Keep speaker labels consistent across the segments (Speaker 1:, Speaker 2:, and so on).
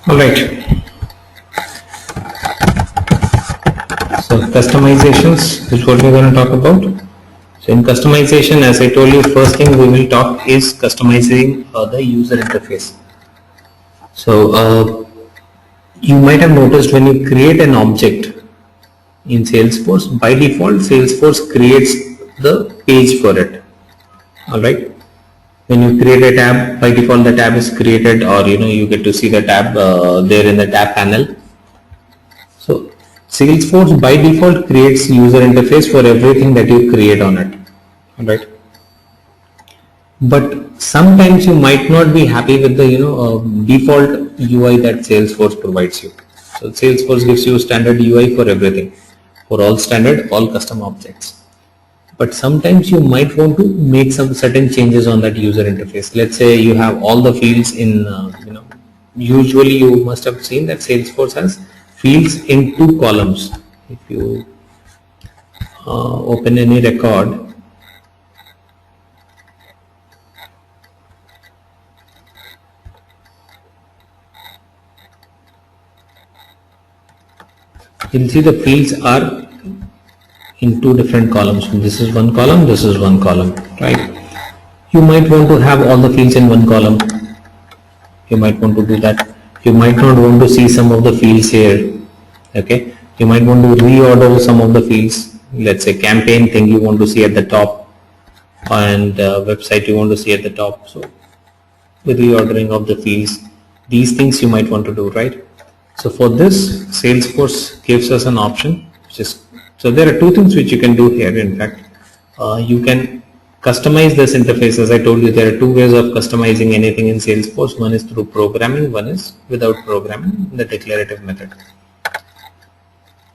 Speaker 1: All right. So customizations is what we're going to talk about. So in customization, as I told you, first thing we will talk is customizing the user interface. So you might have noticed when you create an object in Salesforce, by default Salesforce creates the page for it. All right. When you create a tab, by default the tab is created, or you get to see the tab there in the tab panel. So Salesforce by default creates user interface for everything that you create on it. All right. But sometimes you might not be happy with the default UI that Salesforce provides you. So Salesforce gives you standard UI for everything, for all standard, all custom objects. But sometimes you might want to make some certain changes on that user interface. Let's say you have all the fields in, usually you must have seen that Salesforce has fields in 2 columns. If you open any record, you'll see the fields are in 2 different columns. This is one column, this is one column, right? You might want to have all the fields in one column. You might want to do that. You might not want to see some of the fields here. Okay, you might want to reorder some of the fields. Let's say campaign thing you want to see at the top, and website you want to see at the top. So with reordering of the fields, these things you might want to do, right? So for this, Salesforce gives us an option, which is, so there are 2 things which you can do here. In fact, you can customize this interface. As I told you, there are 2 ways of customizing anything in Salesforce. One is through programming, one is without programming, the declarative method.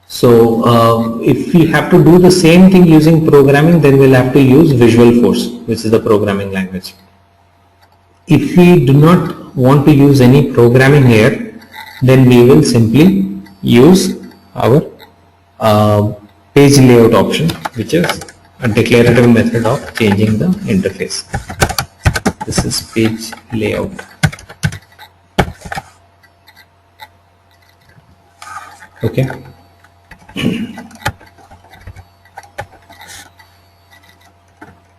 Speaker 1: So if we have to do the same thing using programming, then we'll have to use Visualforce, which is the programming language. If we do not want to use any programming here, then we will simply use our page layout option, which is a declarative method of changing the interface. This is page layout. Okay.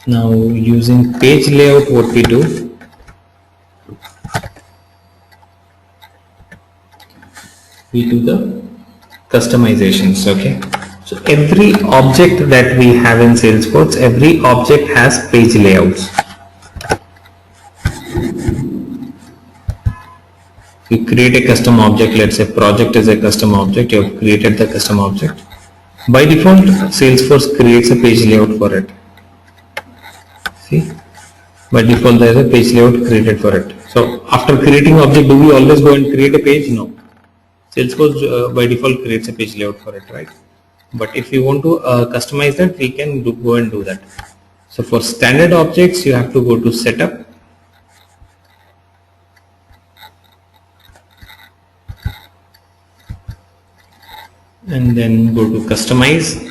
Speaker 1: Now using page layout, what we do, we do the customizations. Okay. So every object that we have in Salesforce, every object has page layouts. You create a custom object. Let's say project is a custom object. You have created the custom object. By default, Salesforce creates a page layout for it. See, by default there is a page layout created for it. So after creating object, do we always go and create a page? No. Salesforce by default creates a page layout for it, right? But if you want to customize that, we can go and do that. So for standard objects, you have to go to setup, and then go to customize,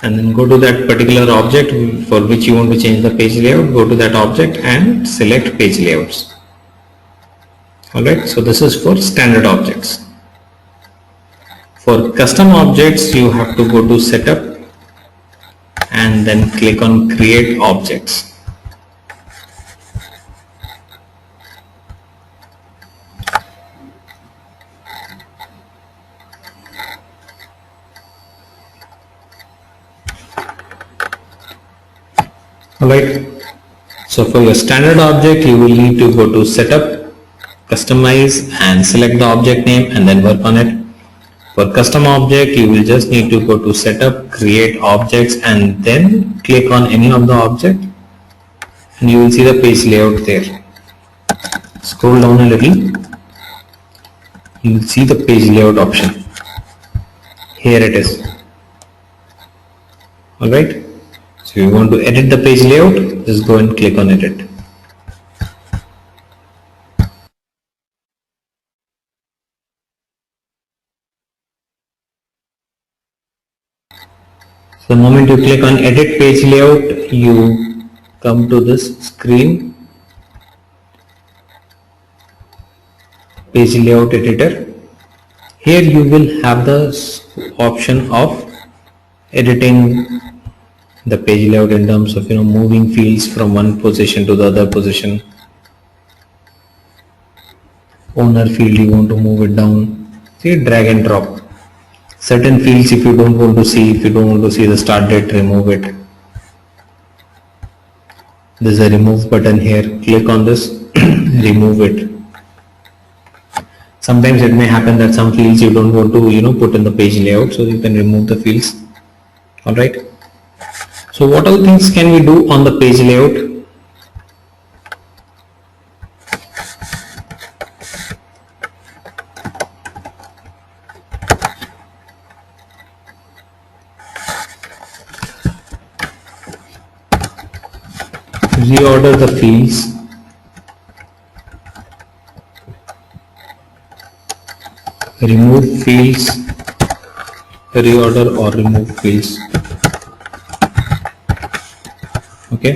Speaker 1: and then go to that particular object for which you want to change the page layout. Go to that object and select page layouts. Alright, so this is for standard objects. For custom objects, you have to go to setup and then click on create objects. Alright, so for your standard object, you will need to go to setup, customize, and select the object name and then work on it. For custom object, you will just need to go to setup, create objects, and then click on any of the object, and you will see the page layout there. Scroll down a little, you will see the page layout option. Here it is. Alright, so you want to edit the page layout, just go and click on edit. So the moment you click on edit page layout, you come to this screen. page layout editor. Here you will have the option of editing the page layout in terms of moving fields from one position to the other position. Owner field, you want to move it down. See, drag and drop. Certain fields, if you don't want to see, the start date, remove it. There's a remove button here. Click on this, remove it. Sometimes it may happen that some fields you don't want to put in the page layout, so you can remove the fields. All right. So what all things can we do on the page layout? Reorder the fields, remove fields, reorder or remove fields. Okay.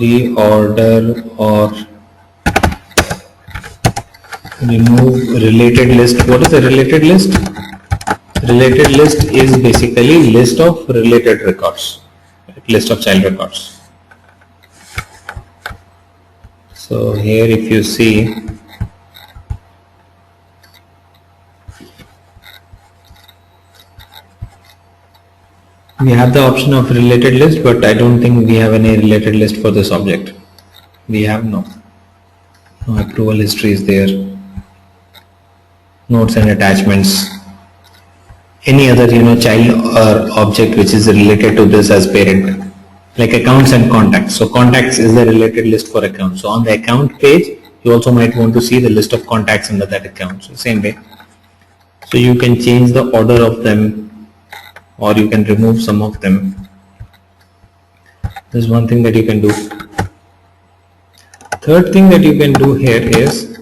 Speaker 1: Reorder or remove related list. What is a related list? Related list is basically list of related records, list of child records. So here if you see, we have the option of related list, but I don't think we have any related list for this object. We have no approval history is there, notes and attachments, any other child or object which is related to this as parent, like accounts and contacts. So contacts is the related list for accounts. So on the account page, you also might want to see the list of contacts under that account. So same way. So you can change the order of them, or you can remove some of them. There's one thing that you can do. Third thing that you can do here is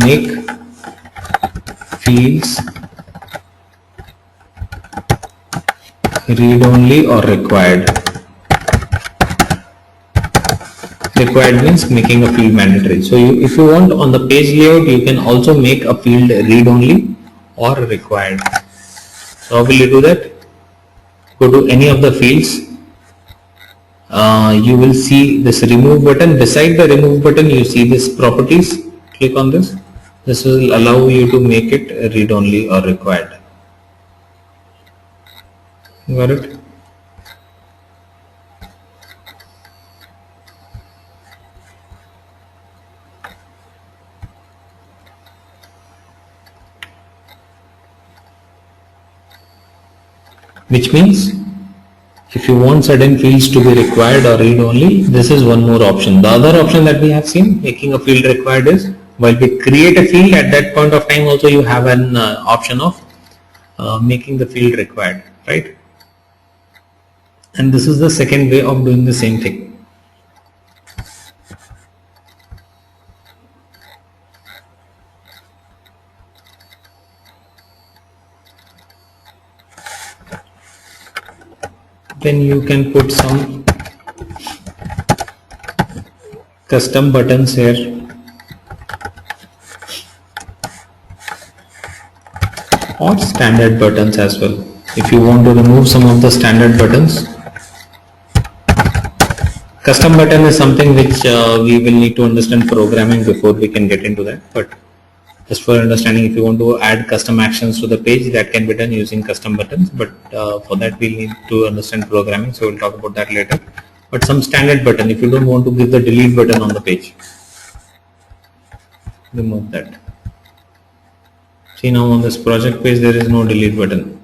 Speaker 1: make fields read only or required. Required means making a field mandatory. So if you want on the page layout, you can also make a field read only or required. So how will you do that? Go to any of the fields. You will see this remove button. Beside the remove button, you see this properties. Click on this. This will allow you to make it read only or required. Got it? Which means if you want certain fields to be required or read only, this is one more option. The other option that we have seen, making a field required, is while we create a field, at that point of time also you have an option of making the field required, right? And this is the second way of doing the same thing. Then you can put some custom buttons here. Or standard buttons as well. If you want to remove some of the standard buttons, custom button is something which we will need to understand programming before we can get into that. But just for understanding, if you want to add custom actions to the page, that can be done using custom buttons. But for that we need to understand programming, so we'll talk about that later. But some standard button, if you don't want to give the delete button on the page, remove that. See, now on this project page there is no delete button.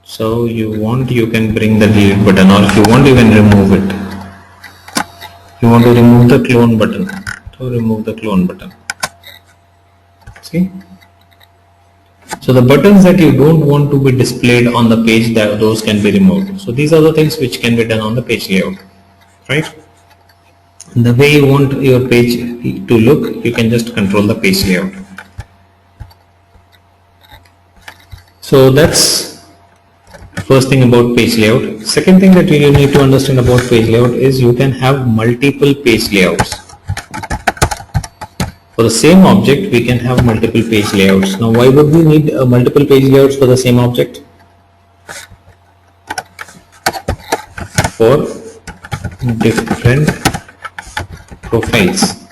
Speaker 1: So you can bring the delete button, or if you want, you can remove it. You want to remove the clone button, so remove the clone button. See? So the buttons that you don't want to be displayed on the page, those can be removed. So these are the things which can be done on the page layout, right? The way you want your page to look, you can just control the page layout. So that's First thing about page layout. Second thing that you need to understand about page layout is you can have multiple page layouts. For the same object, we can have multiple page layouts. Now, why would we need multiple page layouts for the same object? For different profiles.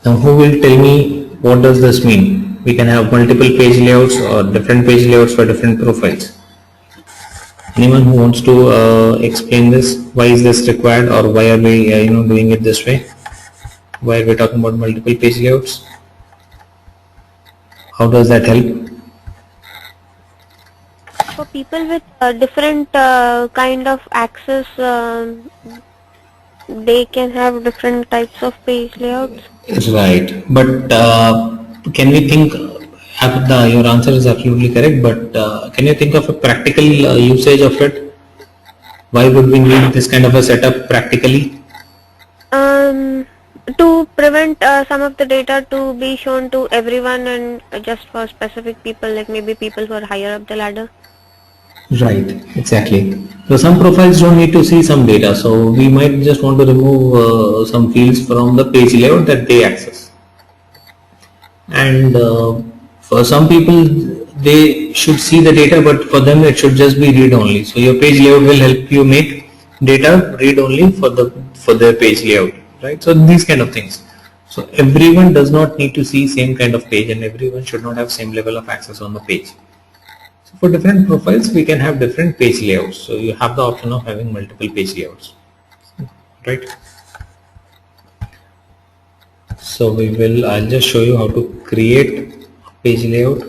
Speaker 1: Now, who will tell me what does this mean? We can have multiple page layouts or different page layouts for different profiles. Anyone who wants to explain this? Why is this required, or why are we doing it this way? Why are we talking about multiple page layouts? How does that help?
Speaker 2: For people with different kind of access, they can have different types of page layouts.
Speaker 1: Right, but can we think? Your answer is absolutely correct, but can you think of a practical usage of it? Why would we need this kind of a setup practically?
Speaker 2: To prevent some of the data to be shown to everyone and just for specific people, like maybe people who are higher up the ladder.
Speaker 1: Right, exactly. So some profiles don't need to see some data, so we might just want to remove some fields from the page layout that they access. And for some people, they should see the data, but for them it should just be read only. So your page layout will help you make data read only for their page layout, right? So these kind of things. So everyone does not need to see same kind of page, and everyone should not have same level of access on the page. So for different profiles, we can have different page layouts. So you have the option of having multiple page layouts, right? So I'll just show you how to create a page layout.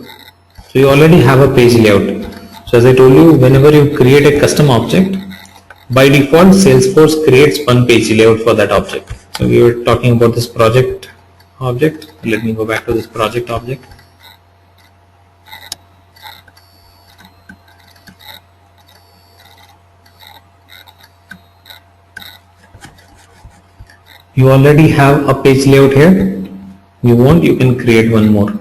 Speaker 1: So you already have a page layout. So as I told you, whenever you create a custom object, by default, Salesforce creates one page layout for that object. So we were talking about this project object. Let me go back to this project object. You already have a page layout here. You want, you can create one more.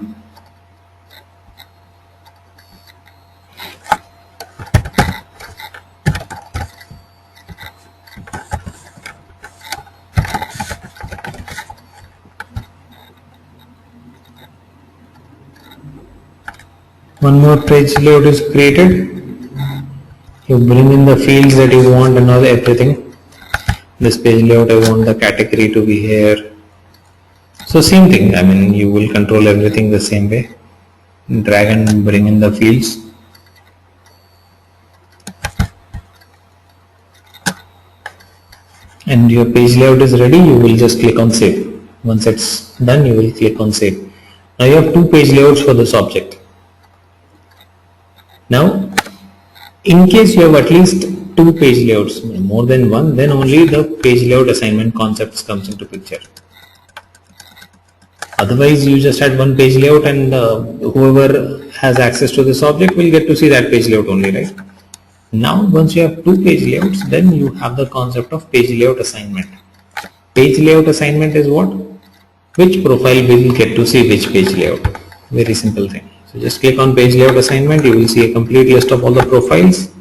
Speaker 1: One more page layout is created. You bring in the fields that you want and everything. This page layout, I want the category to be here. So same thing, I mean, you will control everything the same way. Drag and bring in the fields. And your page layout is ready, you will just click on save. Once it's done, you will click on save. Now you have two page layouts for this object. Now, in case you have at least two page layouts, more than one, then only the page layout assignment concepts comes into picture. Otherwise, you just had one page layout, and whoever has access to this object will get to see that page layout only, right? Now, once you have two page layouts, then you have the concept of page layout assignment. Page layout assignment is what? Which profile will get to see which page layout? Very simple thing. So just click on page layout assignment, you will see a complete list of all the profiles.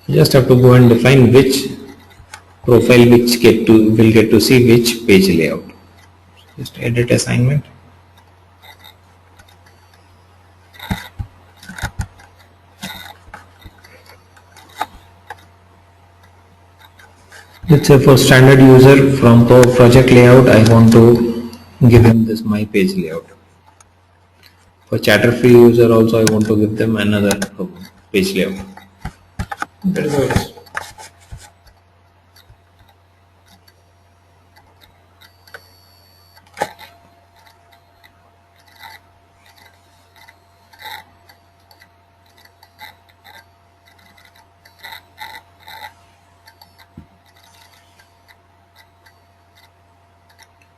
Speaker 1: You just have to go and define which profile will get to see which page layout. Just edit assignment. Let's say for standard user from the project layout, I want to give him this my page layout. For Chatterfree user also, I want to give them another page layout. That is how it is.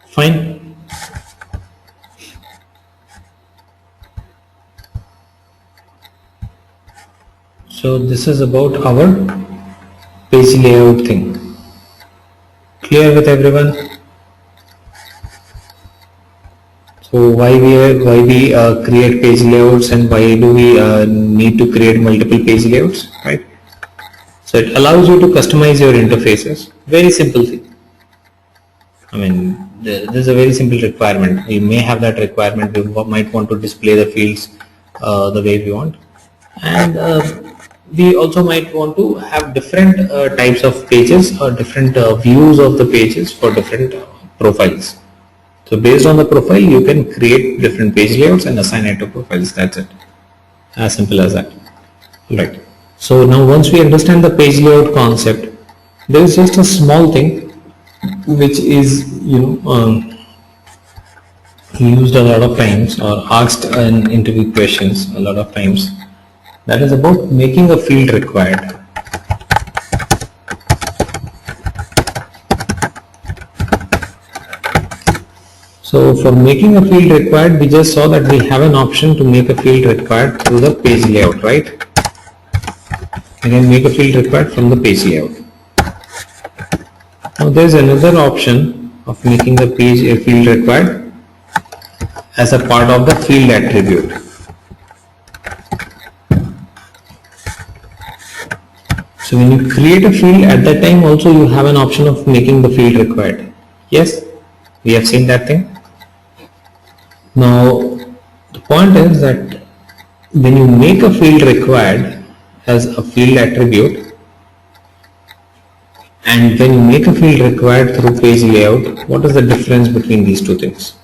Speaker 1: Fine. So this is about our page layout thing. Clear with everyone? So So why we create page layouts, and why do we need to create multiple page layouts, right? So it allows you to customize your interfaces. Very simple thing. I mean, this is a very simple requirement. We may have that requirement. We might want to display the fields the way we want, and we also might want to have different types of pages or different views of the pages for different profiles. So based on the profile, you can create different page layouts and assign it to profiles. That's it. As simple as that. Right. So now once we understand the page layout concept, there is just a small thing which is used a lot of times or asked in interview questions a lot of times. That is about making a field required. So for making a field required, we just saw that we have an option to make a field required through the page layout, right? We can make a field required from the page layout. Now there is another option of making the page a field required as a part of the field attribute. So when you create a field, at that time also you have an option of making the field required. Yes, we have seen that thing. Now the point is that when you make a field required as a field attribute, and when you make a field required through page layout, what is the difference between these two things?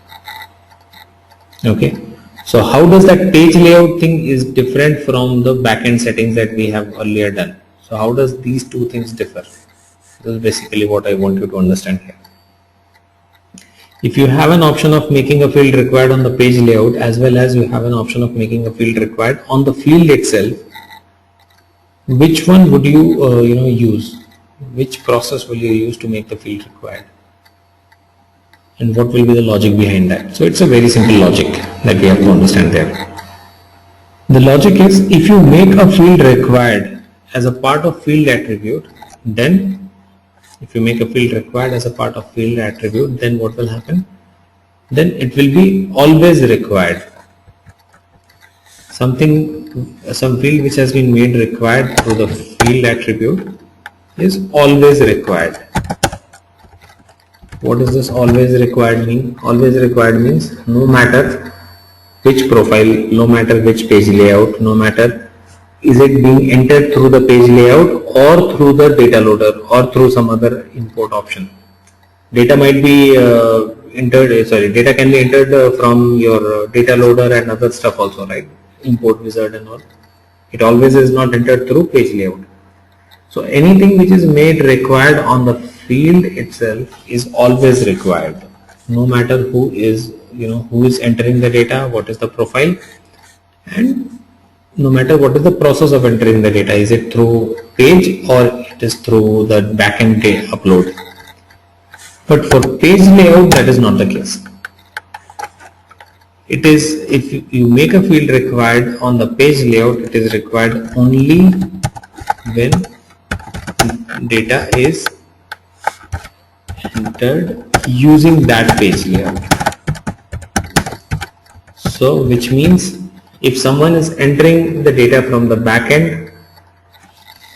Speaker 1: Okay, so how does that page layout thing is different from the backend settings that we have earlier done? So how does these two things differ? This is basically what I want you to understand here. If you have an option of making a field required on the page layout, as well as you have an option of making a field required on the field itself, which one would you use? Which process will you use to make the field required? And what will be the logic behind that? So it's a very simple logic that we have to understand there. The logic is, if you make a field required as a part of field attribute, then if you make a field required as a part of field attribute, then what will happen? Then it will be always required. Some field which has been made required through the field attribute is always required. What does this always required mean? Always required means no matter which profile, no matter which page layout, no matter is it being entered through the page layout or through the data loader or through some other import option. Data might be data can be entered from your data loader and other stuff also, right? Import wizard and all. It always is not entered through page layout. So anything which is made required on the field itself is always required, no matter who is entering the data, what is the profile, and no matter what is the process of entering the data. Is it through page or it is through the backend upload? But for page layout, that is not the case. It is, if you make a field required on the page layout, it is required only when data is entered using that page layout. So which means if someone is entering the data from the backend,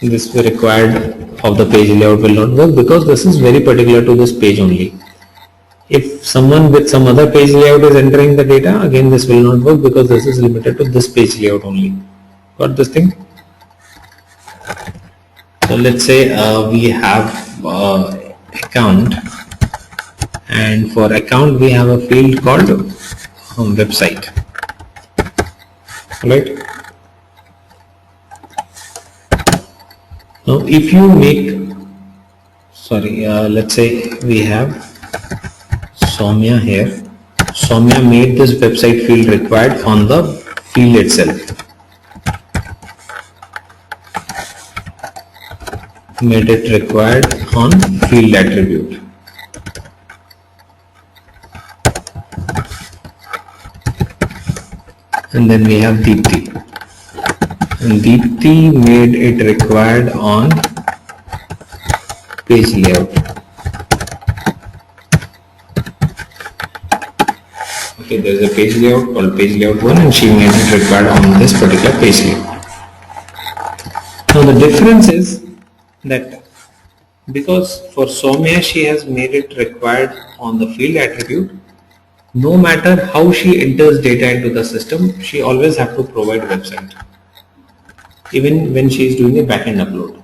Speaker 1: this required of the page layout will not work, because this is very particular to this page only. If someone with some other page layout is entering the data, again this will not work, because this is limited to this page layout only. Got this thing? So let's say we have account, and for account we have a field called website, right? Now if you make, let's say we have Soumya here. Soumya made this website field required on the field itself. Made it required on field attribute. And then we have Deepti. And Deepti made it required on page layout. Okay, there is a page layout called page layout 1 and she made it required on this particular page layout. Now the difference is that because for Soumya she has made it required on the field attribute, no matter how she enters data into the system, she always have to provide website. Even when she is doing a backend upload.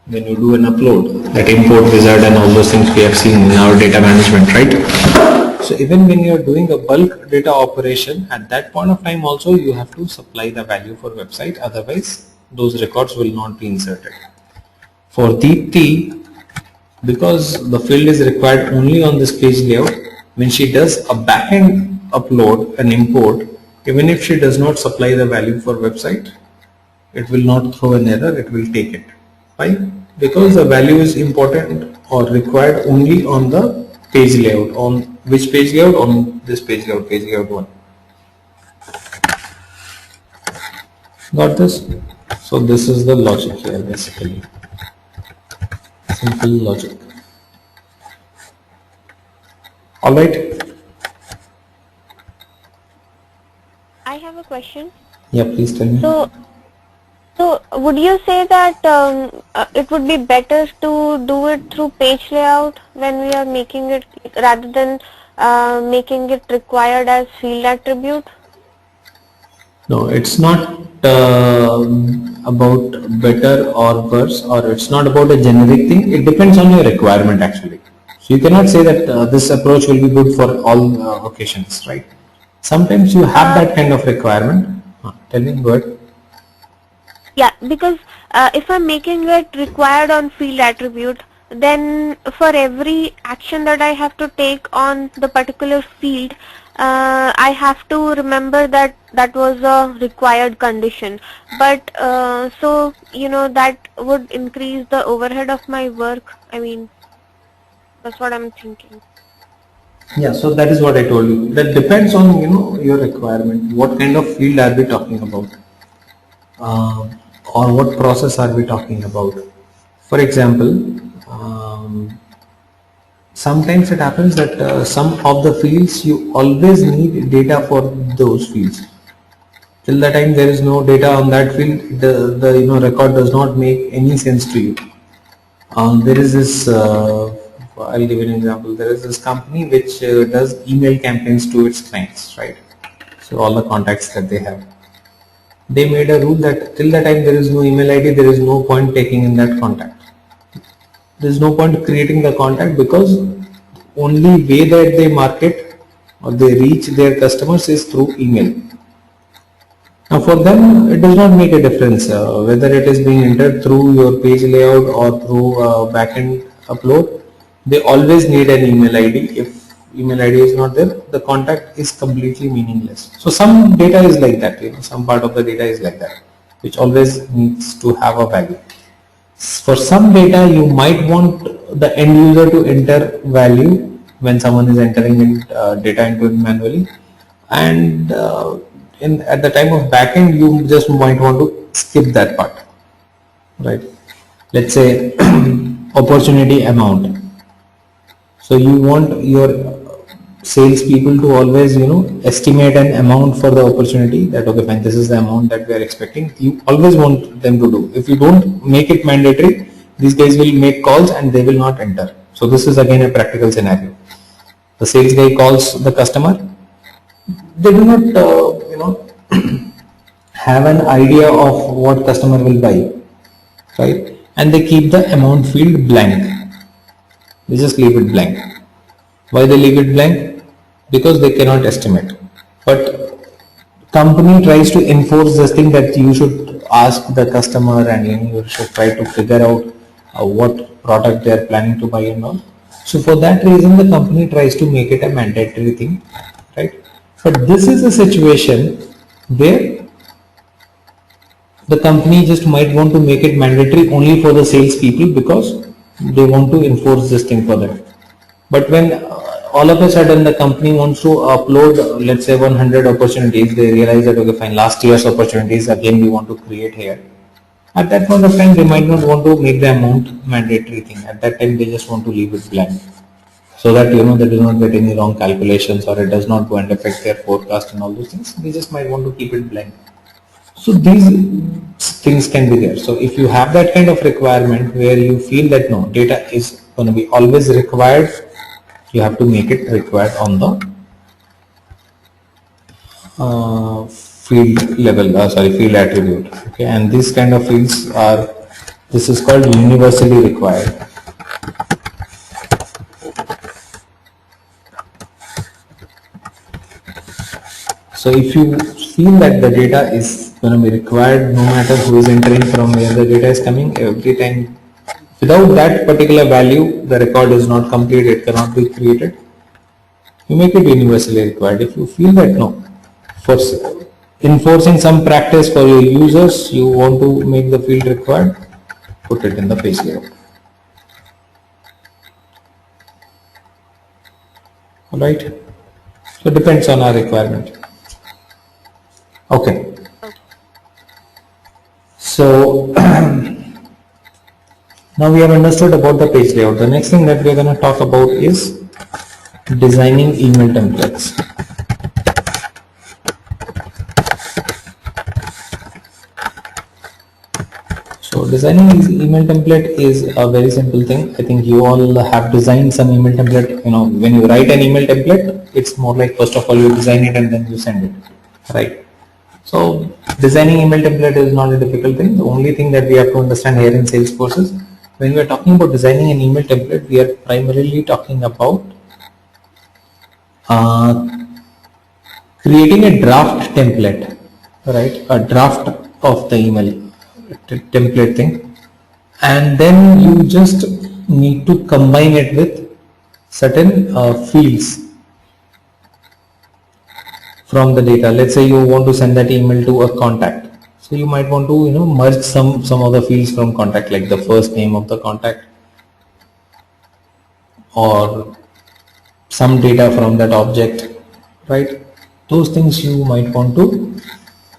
Speaker 1: When you do an upload, that import wizard and all those things we have seen in our data management, right? So even when you are doing a bulk data operation, at that point of time also you have to supply the value for website, otherwise those records will not be inserted. For Deepti, because the field is required only on this page layout, when she does a backend upload and import, even if she does not supply the value for website, it will not throw an error, it will take it. Why? Because the value is important or required only on the page layout. On which page layout? On this page layout 1. Got this? So this is the logic here basically. Simple logic. Alright.
Speaker 2: I have a question.
Speaker 1: Yeah, please tell me.
Speaker 2: So would you say that it would be better to do it through page layout when we are making it rather than making it required as field attribute?
Speaker 1: No, it's not about better or worse, or it's not about a generic thing. It depends on your requirement actually. So you cannot say that this approach will be good for all occasions, right? Sometimes you have that kind of requirement. Tell me, go ahead.
Speaker 2: Yeah, because if I'm making it required on field attribute, then for every action that I have to take on the particular field, I have to remember that that was a required condition. But so that would increase the overhead of my work. I mean, that's what I'm thinking.
Speaker 1: Yeah, so that is what I told you. That depends on your requirement. What kind of field are we talking about? Or what process are we talking about? For example, sometimes it happens that some of the fields you always need data for those fields. Till the time there is no data on that field, the record does not make any sense to you. There is this. I'll give you an example. There is this company which does email campaigns to its clients, right? So all the contacts that they have. They made a rule that till the time there is no email ID, there is no point taking in that contact. There is no point creating the contact because only way that they market or they reach their customers is through email. Now for them, it does not make a difference whether it is being entered through your page layout or through backend upload. They always need an email ID. If email ID is not there, the contact is completely meaningless. So some data is like that, some part of the data is like that, which always needs to have a value. For some data, you might want the end user to enter value when someone is entering in, data into it manually, and at the time of backend, you just might want to skip that part, right? Let's say opportunity amount. So you want your sales people to always estimate an amount for the opportunity, that okay fine, this is the amount that we are expecting. You always want them to do. If you don't make it mandatory, these guys will make calls and they will not enter. So this is again a practical scenario. The sales guy calls the customer. They do not have an idea of what customer will buy, right? And they keep the amount field blank. They just leave it blank. Why they leave it blank? Because they cannot estimate. But company tries to enforce this thing that you should ask the customer and you should try to figure out what product they are planning to buy and all. So for that reason, the company tries to make it a mandatory thing, right? But this is a situation where the company just might want to make it mandatory only for the sales people because they want to enforce this thing for them. But when all of a sudden the company wants to upload, let's say 100 opportunities, they realize that okay fine, last year's opportunities again we want to create here. At that point of time, they might not want to make the amount mandatory thing. At that time, they just want to leave it blank. so that they do not get any wrong calculations or it does not go and affect their forecast and all those things. We just might want to keep it blank. So these things can be there. So if you have that kind of requirement where you feel that no, data is going to be always required, you have to make it required on the field level, field attribute. Okay, and these kind of fields are, this is called universally required. So if you feel that the data is going to be required, no matter who is entering, from where the data is coming, every time, without that particular value, the record is not complete, it cannot be created, you make it universally required. If you feel that no, for enforcing some practice for your users, you want to make the field required, put it in the page layout. Alright, so it depends on our requirement. Okay, so now we have understood about the page layout. The next thing that we are going to talk about is designing email templates. So designing email template is a very simple thing. I think you all have designed some email template. When you write an email template, it's more like first of all you design it and then you send it, right? So designing email template is not a difficult thing. The only thing that we have to understand here in Salesforce is when we are talking about designing an email template, we are primarily talking about creating a draft template, right? A draft of the email template thing, and then you just need to combine it with certain fields from the data. Let's say you want to send that email to a contact, so you might want to merge some of the fields from contact, like the first name of the contact or some data from that object, right? Those things you might want to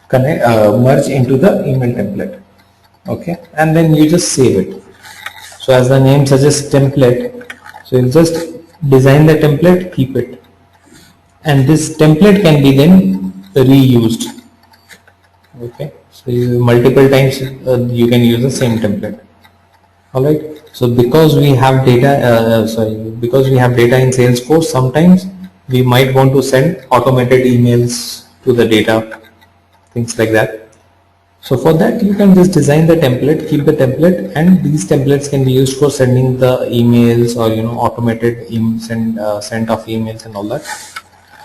Speaker 1: connect, merge into the email template. Okay, and then you just save it. So as the name suggests, template, so you'll just design the template, keep it, and this template can be then reused. Okay, so multiple times you can use the same template. All right, so because we have data because we have data in Salesforce, sometimes we might want to send automated emails to the data, things like that. So for that you can just design the template, keep the template, and these templates can be used for sending the emails or automated send of emails and all that.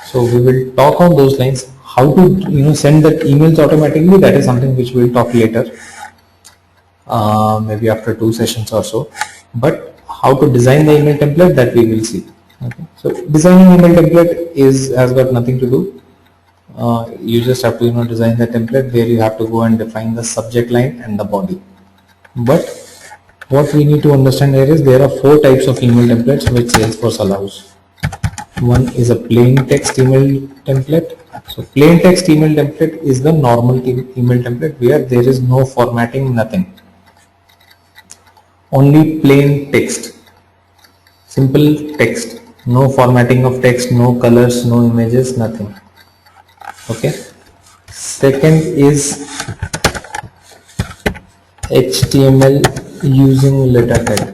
Speaker 1: So we will talk on those lines. How to send that emails automatically, that is something which we will talk later, maybe after 2 sessions or so. But how to design the email template, that we will see. Okay. So designing email template has got nothing to do. You just have to design the template where you have to go and define the subject line and the body. But what we need to understand here is there are 4 types of email templates which Salesforce allows. One is a plain text email template. So plain text email template is the normal email template where there is no formatting, nothing, only plain text, simple text, no formatting of text, no colors, no images, nothing. Okay. Second is HTML using letterhead.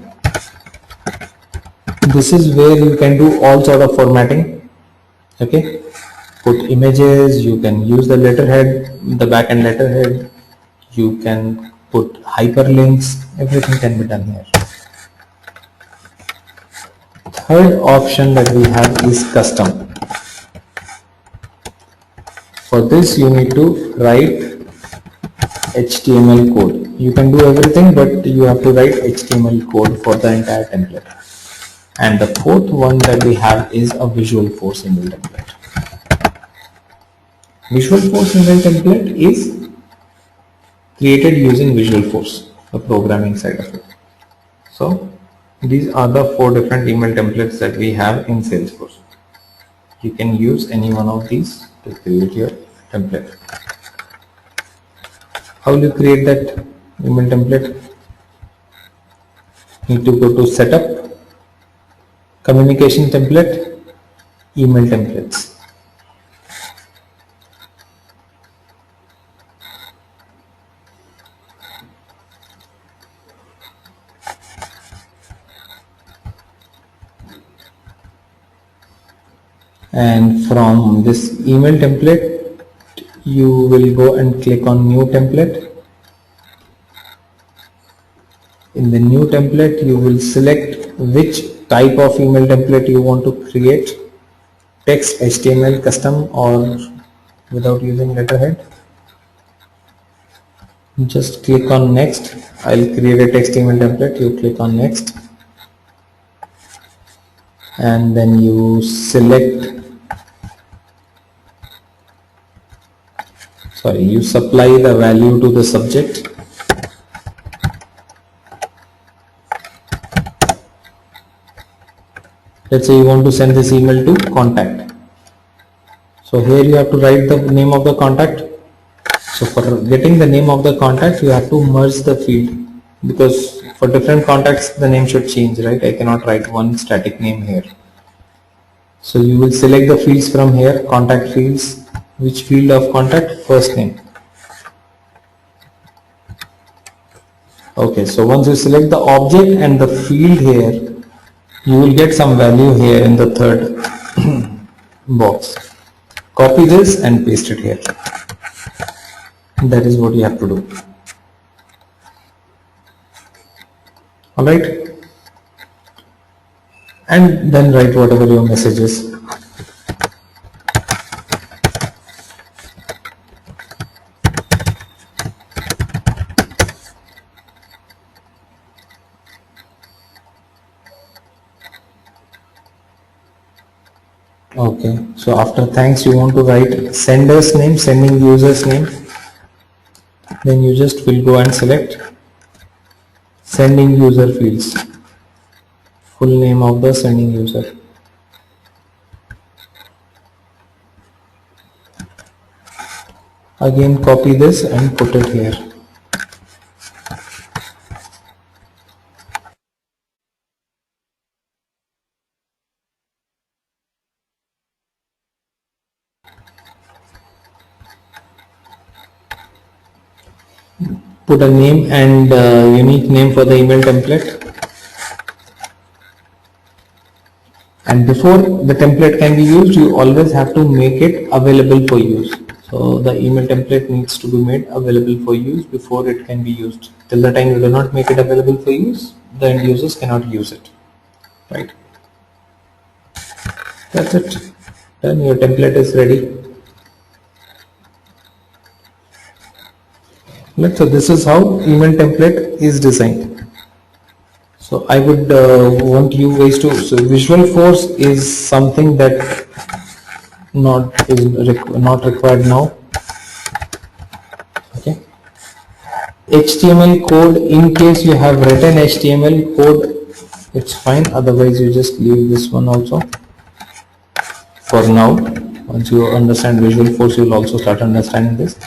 Speaker 1: This is where you can do all sort of formatting. Okay, put images, you can use the letterhead, the backend letterhead, you can put hyperlinks, everything can be done here. Third option that we have is custom. For this you need to write HTML code. You can do everything, but you have to write HTML code for the entire template. And the fourth one that we have is a Visualforce email template. Visualforce email template is created using Visualforce, the programming side of it. So these are the 4 different email templates that we have in Salesforce. You can use any one of these to create your template. How will you create that email template? You need to go to setup, communication template, email templates. And from this email template, you will go and click on new template. In the new template, you will select which type of email template you want to create, text, HTML, custom, or without using letterhead. Just click on next. I'll create a text email template. You click on next, and then you supply the value to the subject. Let's say you want to send this email to contact. So here you have to write the name of the contact. So for getting the name of the contact, you have to merge the field, because for different contacts the name should change, right? I cannot write one static name here. So you will select the fields from here, contact fields. Which field of contact? First name. Okay, so once you select the object and the field here, you will get some value here in the third box. Copy this and paste it here. That is what you have to do. Alright, and then write whatever your message is. Okay, so after thanks you want to write sender's name, sending user's name. Then you just will go and select sending user fields, full name of the sending user. Again copy this and put it here. Put a name and unique name for the email template. And before the template can be used, you always have to make it available for use. So the email template needs to be made available for use before it can be used. Till the time you do not make it available for use, the end users cannot use it. Right? That's it. Then your template is ready. So this is how email template is designed. So I would want you guys to, so Visualforce is something that not required now. Okay. HTML code, in case you have written HTML code, it's fine. Otherwise you just leave this one also for now. Once you understand Visualforce, you will also start understanding this.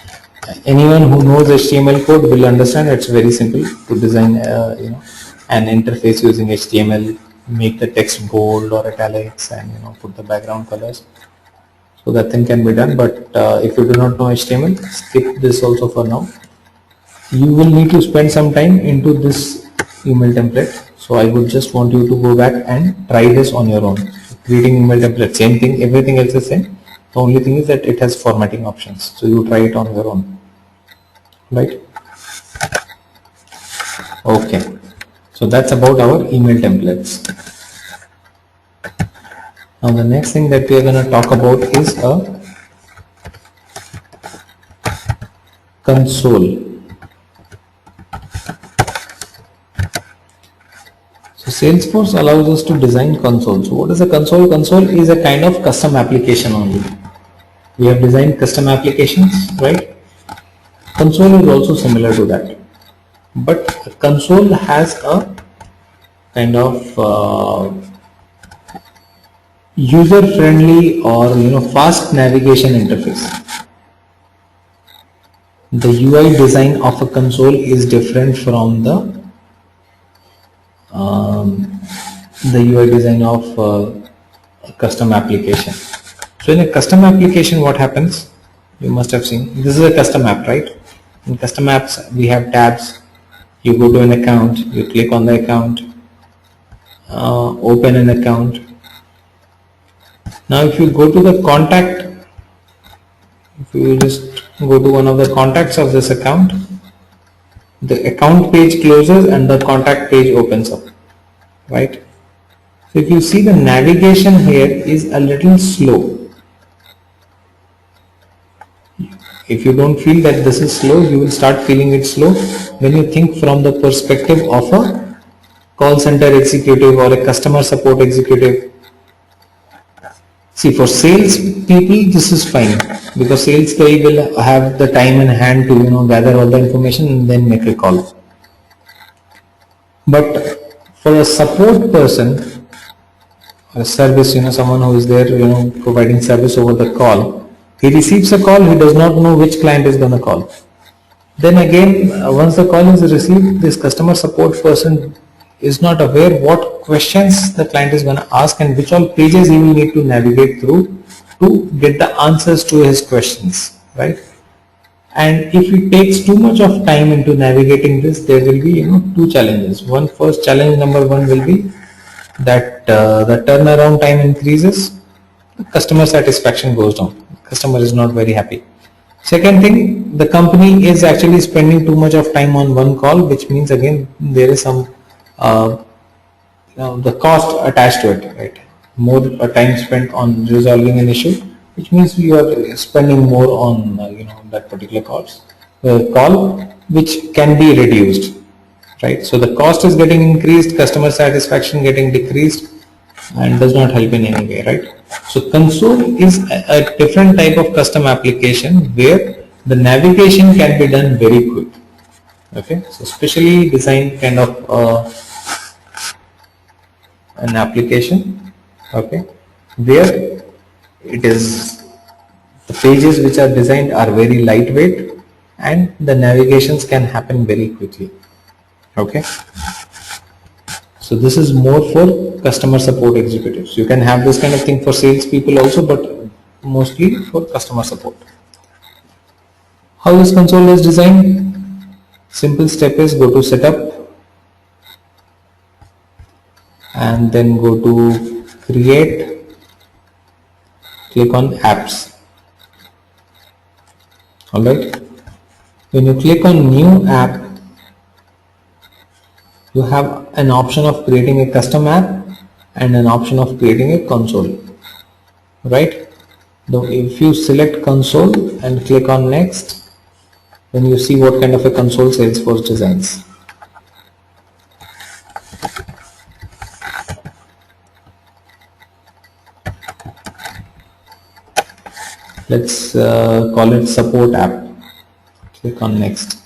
Speaker 1: Anyone who knows HTML code will understand it's very simple to design an interface using HTML, make the text bold or italics, and put the background colors. So that thing can be done, but if you do not know HTML, skip this also for now. You will need to spend some time into this email template. So I would just want you to go back and try this on your own. Creating email template, same thing, everything else is same. The only thing is that it has formatting options. So you try it on your own. Right? Okay. So that's about our email templates. Now the next thing that we are going to talk about is a console. So Salesforce allows us to design console. So what is a console? Console is a kind of custom application only. We have designed custom applications, right? Console is also similar to that, but console has a kind of user-friendly or fast navigation interface. The UI design of a console is different from the the UI design of a custom application. So in a custom application, what happens? You must have seen, this is a custom app, right? In custom apps, we have tabs. You go to an account, you click on the account, open an account. Now if you go to the contact, if you just go to one of the contacts of this account, the account page closes and the contact page opens up, right? So if you see, the navigation here is a little slow. If you don't feel that this is slow, you will start feeling it slow when you think from the perspective of a call center executive or a customer support executive. See, for sales people, this is fine, because sales guy will have the time in hand to gather all the information and then make a call. But for a support person, a service, someone who is there, providing service over the call, he receives a call, he does not know which client is going to call. Then again, once the call is received, this customer support person is not aware what questions the client is going to ask and which all pages he will need to navigate through to get the answers to his questions, right? And if it takes too much of time into navigating this, there will be two challenges. First challenge number one will be that the turnaround time increases, customer satisfaction goes down, customer is not very happy. Second thing, the company is actually spending too much of time on one call, which means again there is some the cost attached to it, right? More time spent on resolving an issue, which means you are spending more on that particular call, which can be reduced, right? So the cost is getting increased, customer satisfaction getting decreased, and does not help in any way, right? So console is a different type of custom application where the navigation can be done very quick. Okay, so specially designed kind of an application, okay, where it is the pages which are designed are very lightweight and the navigations can happen very quickly. Okay. So this is more for customer support executives. You can have this kind of thing for sales people also, but mostly for customer support. How this console is designed? Simple step is go to setup and then go to create, click on apps. Alright. When you click on new app, you have an option of creating a custom app and an option of creating a console, right? Now if you select console and click on next, then you see what kind of a console Salesforce designs. Let's call it support app. Click on next.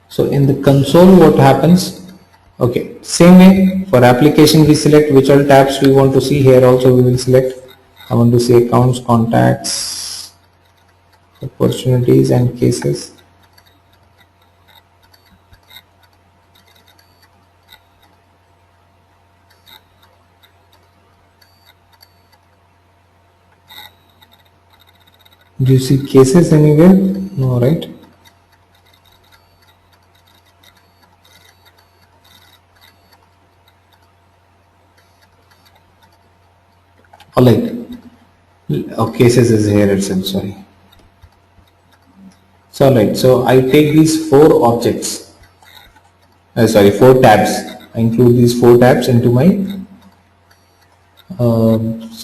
Speaker 1: So in the console, what happens? Okay, same way for application we select which all tabs we want to see. Here also we will select. I want to see accounts, contacts, opportunities and cases. Do you see cases anywhere? No, right? Alright, cases is here itself, sorry. So alright, so I take these four objects, four tabs. I include these four tabs into my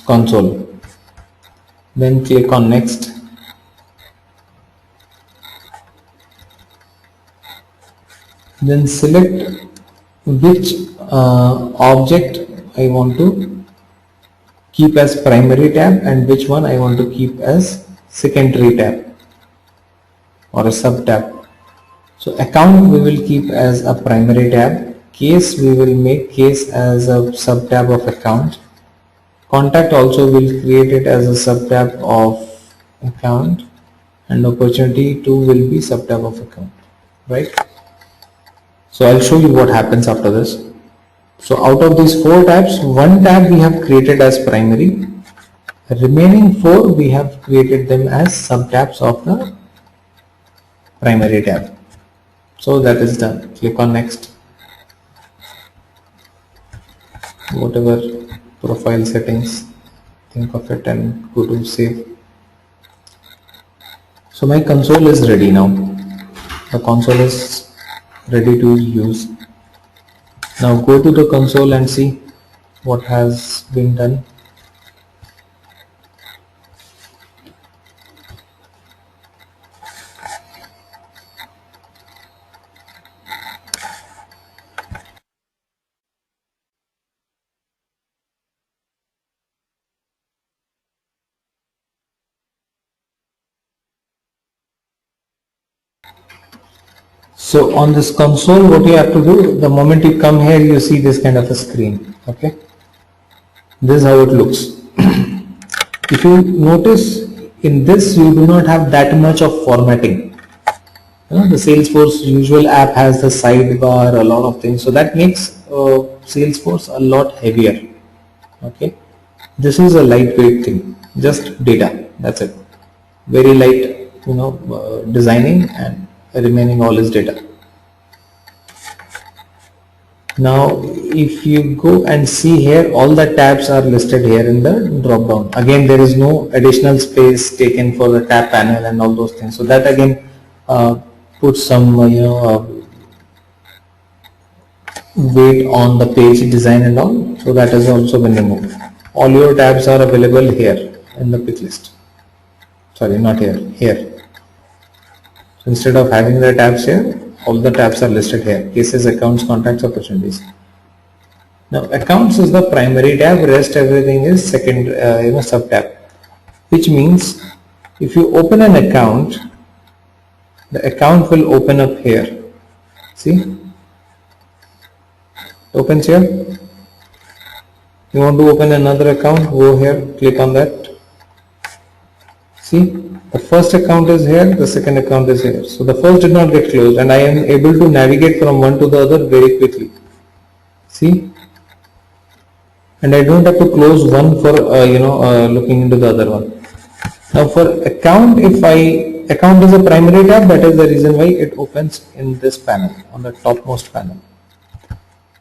Speaker 1: console. Then click on next. Then select which object I want to keep as primary tab and which one I want to keep as secondary tab or a sub tab. So account we will keep as a primary tab, case we will make case as a sub tab of account, contact also will create it as a sub tab of account, and opportunity 2 will be sub tab of account. right? So I'll show you what happens after this. So out of these 4 tabs, 1 tab we have created as primary. Remaining 4 we have created them as sub-tabs of the primary tab. So that is done. Click on next. Whatever profile settings, think of it and go to save. So my console is ready now. The console is ready to use. Now go to the console and see what has been done. So on this console, what you have to do, the moment you come here, you see this kind of a screen. Okay, this is how it looks. If you notice, in this you do not have that much of formatting. The Salesforce usual app has the sidebar, a lot of things, so that makes Salesforce a lot heavier. Okay, this is a lightweight thing, just data. That's it. Very light, designing, and remaining all is data. Now if you go and see here, all the tabs are listed here in the drop down. Again, there is no additional space taken for the tab panel and all those things, so that again puts some weight on the page design and all, so that has also been removed. All your tabs are available here in the pick list. Sorry, not here, here. So instead of having the tabs here, all the tabs are listed here: cases, accounts, contacts, opportunities. Now accounts is the primary tab, rest everything is second sub tab, which means if you open an account, the account will open up here. See, opens here. You want to open another account, go here, click on that. See, the first account is here, the second account is here. So the first did not get closed, and I am able to navigate from one to the other very quickly. See, and I don't have to close one for looking into the other one. Now for account, if account is a primary tab, that is the reason why it opens in this panel, on the topmost panel.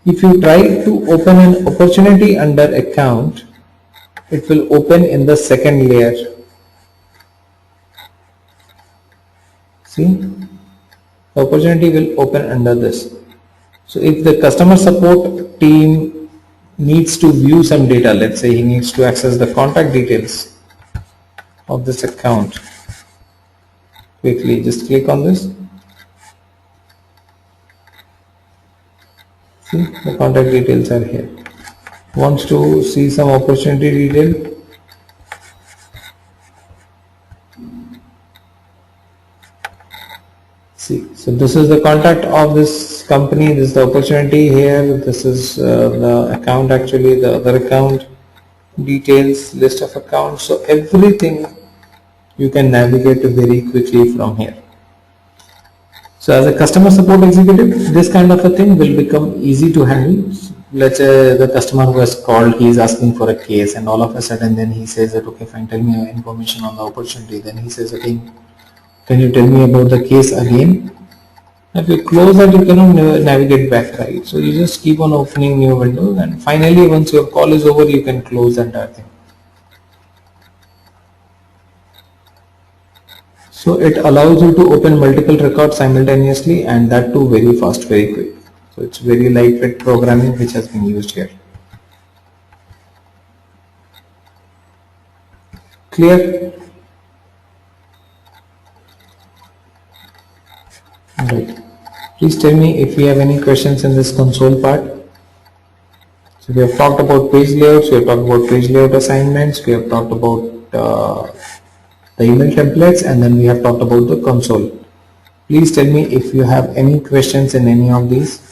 Speaker 1: If you try to open an opportunity under account, it will open in the second layer. See, the opportunity will open under this. So if the customer support team needs to view some data, let's say he needs to access the contact details of this account quickly, just click on this. See, the contact details are here. Wants to see some opportunity detail. See, so this is the contact of this company, this is the opportunity here, this is the account, actually the other account details, list of accounts. So everything you can navigate very quickly from here. So as a customer support executive, this kind of a thing will become easy to handle. Let's say the customer who has called, he is asking for a case, and all of a sudden then he says that, okay fine, tell me information on the opportunity. Then he says again, can you tell me about the case again? If you close that, you cannot navigate back, right? So you just keep on opening new windows, and finally once your call is over, you can close the entire thing. So it allows you to open multiple records simultaneously, and that too very fast, very quick. So it's very lightweight programming which has been used here. Clear? Right. Please tell me if you have any questions in this console part. So we have talked about page layouts, we have talked about page layout assignments, we have talked about the email templates, and then we have talked about the console. Please tell me if you have any questions in any of these.